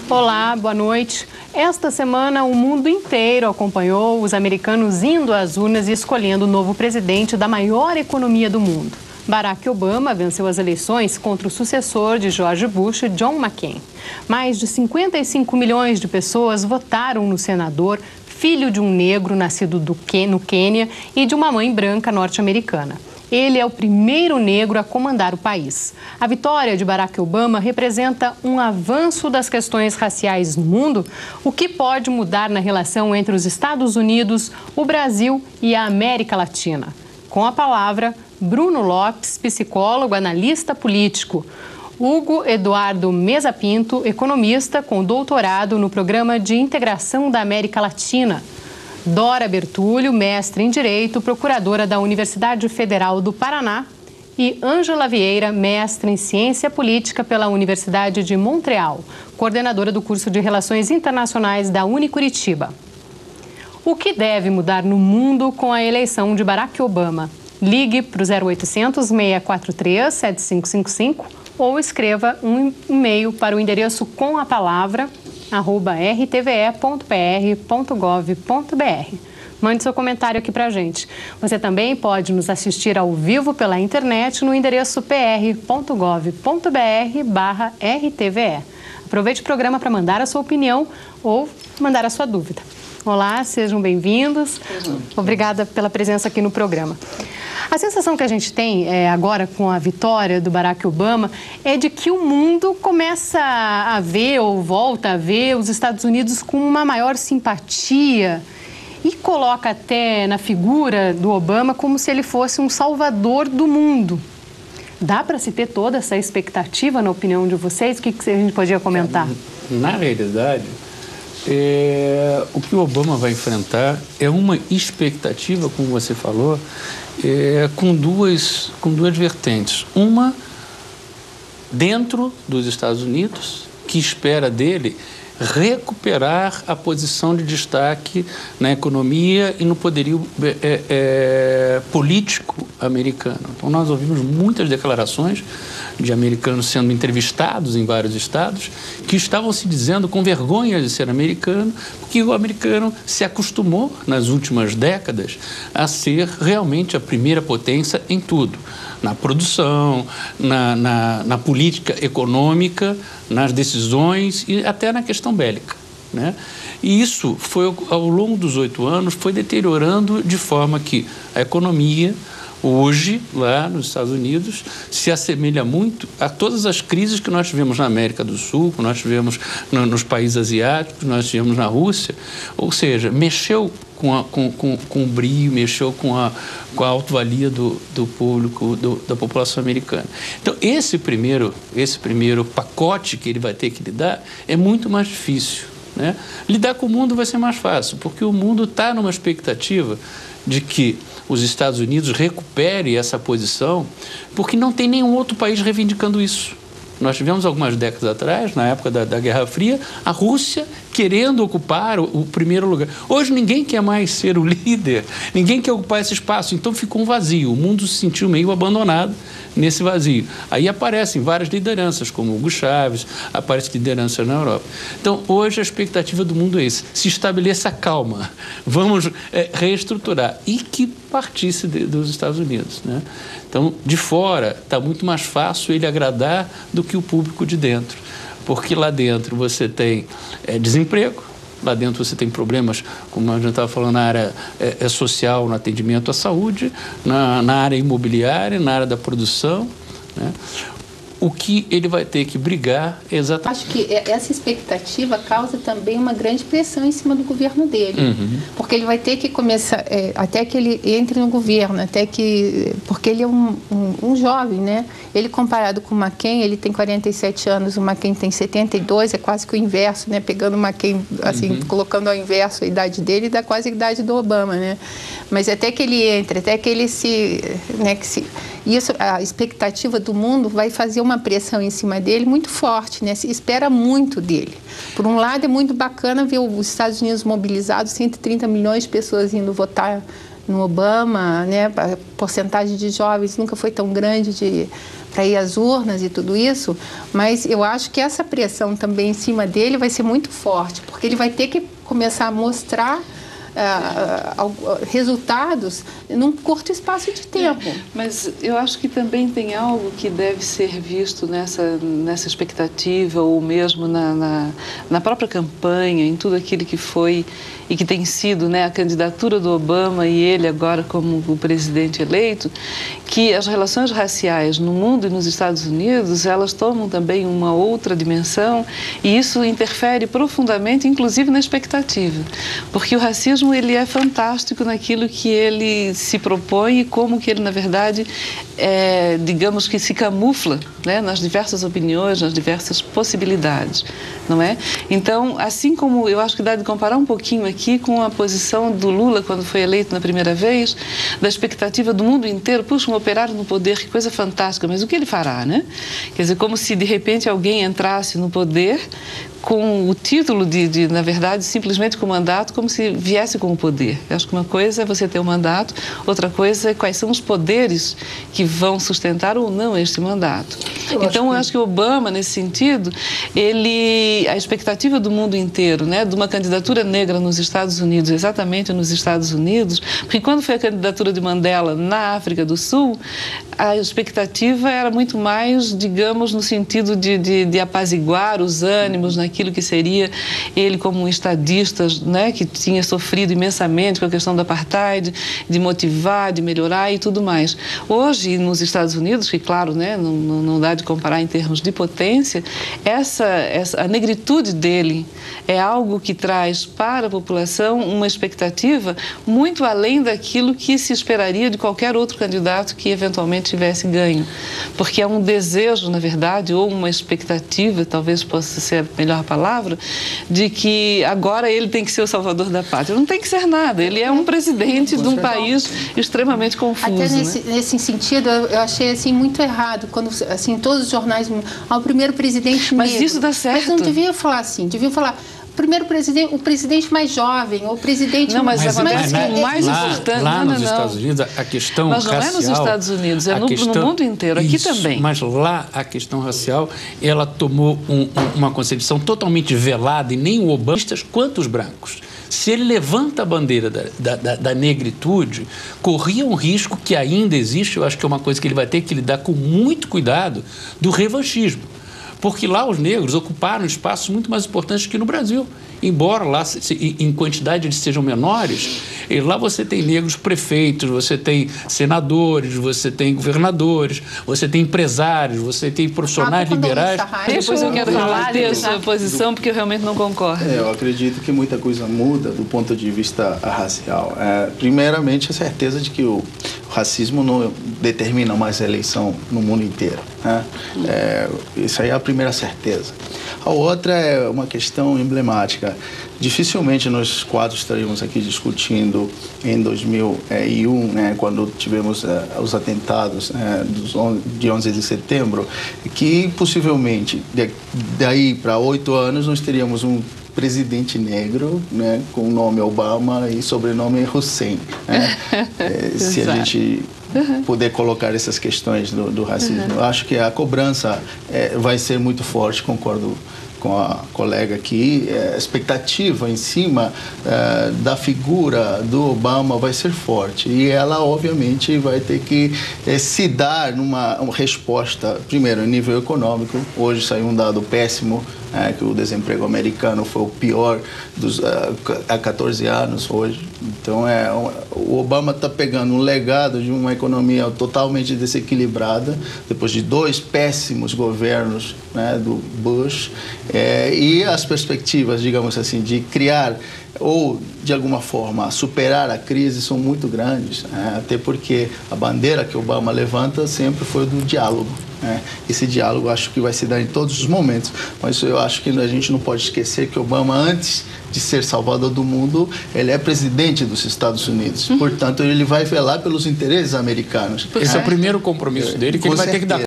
Olá, boa noite. Esta semana, o mundo inteiro acompanhou os americanos indo às urnas e escolhendo o novo presidente da maior economia do mundo. Barack Obama venceu as eleições contra o sucessor de George Bush, John McCain. Mais de 55 milhões de pessoas votaram no senador, filho de um negro nascido no Quênia e de uma mãe branca norte-americana. Ele é o primeiro negro a comandar o país. A vitória de Barack Obama representa um avanço das questões raciais no mundo, o que pode mudar na relação entre os Estados Unidos, o Brasil e a América Latina. Com a palavra, Bruno Lopes, psicólogo, analista político. Hugo Eduardo Meza Pinto, economista com doutorado no Programa de Integração da América Latina. Dora Bertulho, mestre em Direito, procuradora da Universidade Federal do Paraná. E Ângela Vieira, mestre em Ciência Política pela Universidade de Montreal, coordenadora do curso de Relações Internacionais da Unicuritiba. O que deve mudar no mundo com a eleição de Barack Obama? Ligue para o 0800 643 7555 ou escreva um e-mail para o endereço com a palavra @rtve.pr.gov.br. Mande seu comentário aqui para a gente. Você também pode nos assistir ao vivo pela internet no endereço pr.gov.br/rtve. Aproveite o programa para mandar a sua opinião ou mandar a sua dúvida. Olá, sejam bem-vindos. Obrigada pela presença aqui no programa. A sensação que a gente tem agora com a vitória do Barack Obama é de que o mundo começa a ver ou volta a ver os Estados Unidos com uma maior simpatia e coloca até na figura do Obama como se ele fosse um salvador do mundo. Dá para se ter toda essa expectativa, na opinião de vocês? O que a gente podia comentar? Na realidade, o que o Obama vai enfrentar é uma expectativa, como você falou, com duas vertentes. Uma, dentro dos Estados Unidos, que espera dele recuperar a posição de destaque na economia e no poderio político americano. Então, nós ouvimos muitas declarações de americanos sendo entrevistados em vários estados que estavam se dizendo com vergonha de ser americano, porque o americano se acostumou, nas últimas décadas, a ser realmente a primeira potência em tudo. Na produção, na política econômica, nas decisões e até na questão bélica, né? E isso foi, ao longo dos 8 anos, foi deteriorando de forma que a economia, hoje, lá nos Estados Unidos, se assemelha muito a todas as crises que nós tivemos na América do Sul, que nós tivemos nos países asiáticos, que nós tivemos na Rússia. Ou seja, mexeu com o brio, mexeu com a autovalia do público, da população americana. Então, esse primeiro pacote que ele vai ter que lidar é muito mais difícil, né? Lidar com o mundo vai ser mais fácil, porque o mundo está numa expectativa de que os Estados Unidos recuperem essa posição, porque não tem nenhum outro país reivindicando isso. Nós tivemos algumas décadas atrás, na época da Guerra Fria, a Rússia querendo ocupar o primeiro lugar. Hoje ninguém quer mais ser o líder, ninguém quer ocupar esse espaço, então ficou um vazio. O mundo se sentiu meio abandonado nesse vazio. Aí aparecem várias lideranças, como Hugo Chávez, aparece liderança na Europa. Então, hoje a expectativa do mundo é essa: se estabeleça a calma, vamos reestruturar, e que partisse dos Estados Unidos, né? Então, de fora, está muito mais fácil ele agradar do que o público de dentro, porque lá dentro você tem desemprego, lá dentro você tem problemas, como a gente estava falando, na área social, no atendimento à saúde, na área imobiliária, na área da produção, né? O que ele vai ter que brigar é exatamente... Acho que essa expectativa causa também uma grande pressão em cima do governo dele. Uhum. Porque ele vai ter que começar, até que ele entre no governo, porque ele é um jovem, né? Ele, comparado com o McCain, ele tem 47 anos, o McCain tem 72, é quase que o inverso, né? Pegando o McCain, assim, colocando ao inverso a idade dele, dá quase a idade do Obama, né? Mas até que ele entre, até que ele isso, a expectativa do mundo vai fazer uma pressão em cima dele muito forte, né? Se espera muito dele. Por um lado, é muito bacana ver os Estados Unidos mobilizados, 130 milhões de pessoas indo votar no Obama, né? A porcentagem de jovens nunca foi tão grande para ir às urnas e tudo isso, mas eu acho que essa pressão também em cima dele vai ser muito forte, porque ele vai ter que começar a mostrar resultados num curto espaço de tempo. Mas eu acho que também tem algo que deve ser visto nessa expectativa, ou mesmo na própria campanha, em tudo aquilo que foi e que tem sido, né, a candidatura do Obama e ele agora como o presidente eleito, que as relações raciais no mundo e nos Estados Unidos, elas tomam também uma outra dimensão, e isso interfere profundamente, inclusive na expectativa, porque o racismo ele é fantástico naquilo que ele se propõe e como que ele, na verdade, digamos que se camufla, né, nas diversas opiniões, nas diversas possibilidades, não é? Então, assim como eu acho que dá de comparar um pouquinho aqui com a posição do Lula quando foi eleito na primeira vez, da expectativa do mundo inteiro, puxa, um operário no poder, que coisa fantástica, mas o que ele fará, né? Quer dizer, como se de repente alguém entrasse no poder com o título na verdade, simplesmente com o mandato, como se viesse com o poder. Eu acho que uma coisa é você ter o mandato, outra coisa é quais são os poderes que vão sustentar ou não este mandato. Então, eu acho que o Obama, nesse sentido, a expectativa do mundo inteiro, né, de uma candidatura negra nos Estados Unidos, exatamente nos Estados Unidos, porque quando foi a candidatura de Mandela na África do Sul, a expectativa era muito mais, digamos, no sentido de apaziguar os ânimos naquilo que seria ele como um estadista, né, que tinha sofrido imensamente com a questão do apartheid, de motivar, de melhorar e tudo mais. Hoje, nos Estados Unidos, que claro, né, não dá de comparar em termos de potência, a negritude dele é algo que traz para a população uma expectativa muito além daquilo que se esperaria de qualquer outro candidato que eventualmente tivesse ganho. Porque é um desejo, na verdade, ou uma expectativa, talvez possa ser a melhor palavra, de que agora ele tem que ser o salvador da pátria. Não tem que ser nada, ele é um presidente de um país extremamente confuso. Até nesse sentido, eu achei assim, muito errado, quando assim, todos os jornais, o primeiro presidente negro. Mas isso dá certo. Mas não devia falar assim, deviam falar o presidente mais jovem, ou o presidente... Não, mas acontece que o mais importante... Lá nos Estados Unidos, a questão racial... Mas não é nos Estados Unidos, é no mundo inteiro, aqui também. Mas lá a questão racial, ela tomou uma concepção totalmente velada, e nem o Obama, quanto os brancos. Se ele levanta a bandeira da negritude, corria um risco que ainda existe, eu acho que é uma coisa que ele vai ter que lidar com muito cuidado, do revanchismo. Porque lá os negros ocuparam espaços muito mais importantes que no Brasil. Embora lá em quantidade eles sejam menores, lá você tem negros prefeitos, você tem senadores, você tem governadores, você tem empresários, você tem profissionais liberais. Depois eu quero falar a sua posição, porque eu realmente não concordo. Eu acredito que muita coisa muda do ponto de vista racial. Primeiramente, a certeza de que o racismo não determina mais a eleição no mundo inteiro, né? Isso aí é a primeira certeza. A outra é uma questão emblemática. Dificilmente nós quatro estaríamos aqui discutindo em 2001, né, quando tivemos os atentados de 11 de setembro, que possivelmente daí para 8 anos nós teríamos um presidente negro, né, com o nome Obama e sobrenome Hussein, né? Se a gente poder colocar essas questões do racismo. Eu acho que a cobrança vai ser muito forte, concordo com a colega aqui. A expectativa em cima da figura do Obama vai ser forte, e ela obviamente vai ter que se dar numa resposta, primeiro, em nível econômico. Hoje saiu um dado péssimo, que o desemprego americano foi o pior há 14 anos hoje. Então, o Obama está pegando um legado de uma economia totalmente desequilibrada, depois de 2 péssimos governos, né, do Bush, e as perspectivas, digamos assim, de criar ou, de alguma forma, superar a crise são muito grandes, até porque a bandeira que Obama levanta sempre foi do diálogo. Esse diálogo acho que vai se dar em todos os momentos, mas eu acho que a gente não pode esquecer que Obama, antes de ser salvador do mundo, ele é presidente dos Estados Unidos. Portanto, ele vai velar pelos interesses americanos. Esse é o primeiro compromisso dele, que ele vai ter que dar